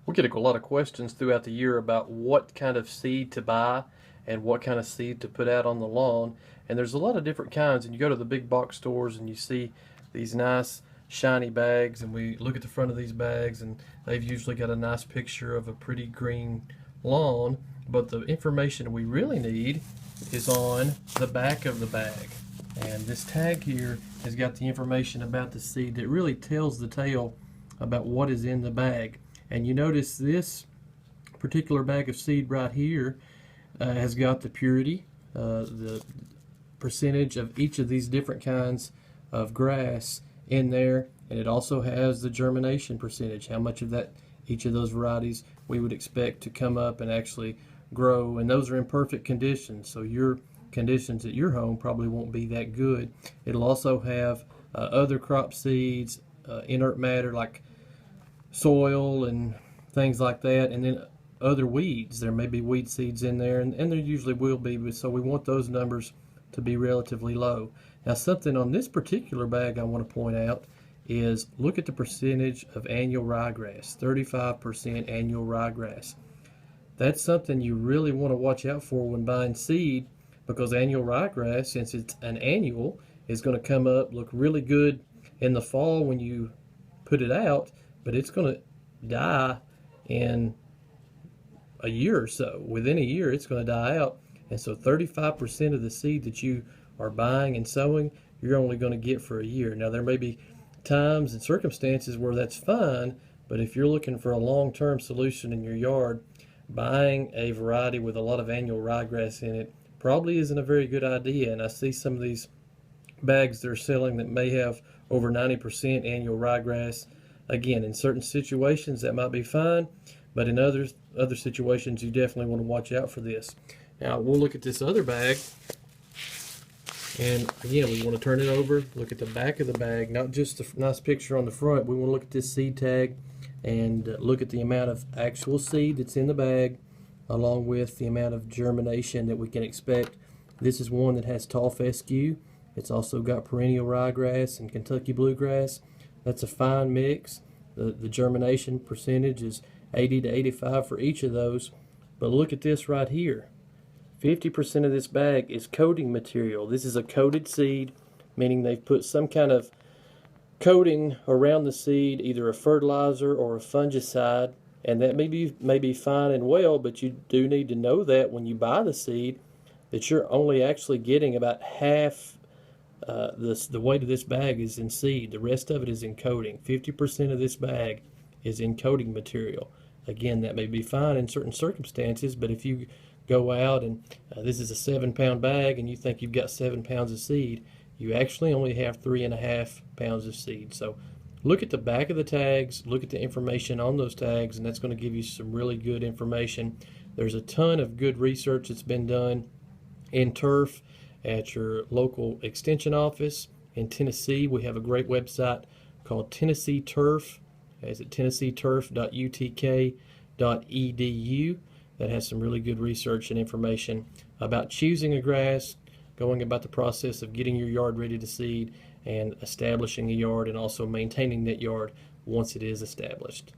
We get a lot of questions throughout the year about what kind of seed to buy and what kind of seed to put out on the lawn. And there's a lot of different kinds. And you go to the big box stores and you see these nice shiny bags. And we look at the front of these bags and they've usually got a nice picture of a pretty green lawn. But the information we really need is on the back of the bag. And this tag here has got the information about the seed that really tells the tale about what is in the bag. And you notice this particular bag of seed right here has got the purity, the percentage of each of these different kinds of grass in there, and it also has the germination percentage, how much of that each of those varieties we would expect to come up and actually grow. And those are in perfect conditions, so your conditions at your home probably won't be that good. It'll also have other crop seeds, inert matter like soil and things like that, and then other weeds. There may be weed seeds in there, and there usually will be, so we want those numbers to be relatively low. Now, something on this particular bag I want to point out is look at the percentage of annual ryegrass, 35% annual ryegrass. That's something you really want to watch out for when buying seed, because annual ryegrass, since it's an annual, is going to come up, look really good in the fall when you put it out, but it's going to die in a year or so. Within a year, it's going to die out. And so 35% of the seed that you are buying and sowing, you're only going to get for a year. Now, there may be times and circumstances where that's fine, but if you're looking for a long-term solution in your yard, buying a variety with a lot of annual ryegrass in it probably isn't a very good idea. And I see some of these bags they're selling that may have over 90% annual ryegrass. Again, in certain situations that might be fine, but in other situations you definitely want to watch out for this. Now we'll look at this other bag, and again we want to turn it over, look at the back of the bag, not just the nice picture on the front. We want to look at this seed tag and look at the amount of actual seed that's in the bag along with the amount of germination that we can expect. This is one that has tall fescue. It's also got perennial ryegrass and Kentucky bluegrass. That's a fine mix. The germination percentage is 80 to 85 for each of those. But look at this right here. 50% of this bag is coating material. This is a coated seed, meaning they've put some kind of coating around the seed, either a fertilizer or a fungicide. And that may be fine and well, but you do need to know that when you buy the seed, that you're only actually getting about half the weight of this bag is in seed. The rest of it is in coating. 50% of this bag is in coating material. Again, that may be fine in certain circumstances, but if you go out and this is a 7-pound bag and you think you've got 7 pounds of seed, you actually only have 3.5 pounds of seed. So look at the back of the tags, look at the information on those tags, and that's going to give you some really good information. There's a ton of good research that's been done in turf at your local extension office. In Tennessee, we have a great website called Tennessee Turf. It's at tennesseeturf.utk.edu. that has some really good research and information about choosing a grass, going about the process of getting your yard ready to seed, and establishing a yard, and also maintaining that yard once it is established.